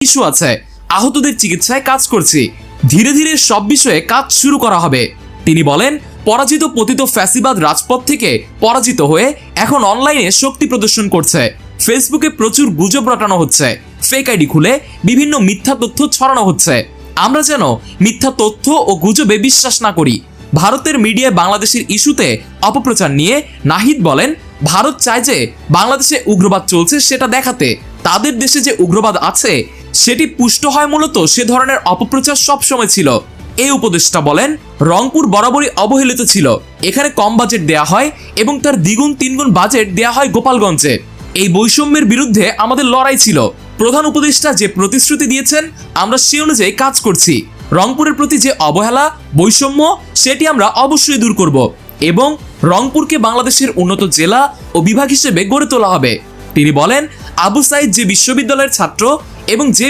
Issue আছে, আহতদের চিকিৎসায় কাজ করছি, ধীরে ধীরে সব বিষয়ে কাজ শুরু করা হবে। তিনি বলেন, পরাজিত পতিত ফ্যাসিবাদ রাজপথ থেকে পরাজিত হয়ে এখন অনলাইনে শক্তি প্রদর্শন করছে। ফেসবুকে প্রচুর গুজব রটানো হচ্ছে, ফেক আইডি খুলে বিভিন্ন মিথ্যা তথ্য ছড়ানো হচ্ছে। আমরা যেন মিথ্যা তথ্য ও গুজবে বিশ্বাস না করি। ভারতের মিডিয়ায় বাংলাদেশের ইস্যুতে অপপ্রচার নিয়ে নাহিদ বলেন, ভারত চায় যে বাংলাদেশে উগ্রবাদ চলছে সেটা দেখাতে। তাদের দেশে যে উগ্রবাদ আছে সেটি পুষ্ট হয় মূলত সে ধরনের অপপ্রচার সবসময় ছিল। এই উপদেষ্টা বলেন, রংপুর বরাবরই অবহেলিত ছিল। এখানে কম বাজেট দেয়া হয় এবং তার দ্বিগুণ তিনগুণ বাজেট দেয়া হয় গোপালগঞ্জে। এই বৈষম্যের বিরুদ্ধে আমাদের লড়াই ছিল। প্রধান উপদেষ্টা যে প্রতিশ্রুতি দিয়েছেন আমরা সে অনুযায়ী কাজ করছি। রংপুরের প্রতি যে অবহেলা, বৈষম্য সেটি আমরা অবশ্যই দূর করব এবং রংপুরকে বাংলাদেশের উন্নত জেলা ও বিভাগ হিসেবে গড়ে তোলা হবে। তিনি বলেন, আবু সাইদ যে বিশ্ববিদ্যালয়ের ছাত্র এবং যে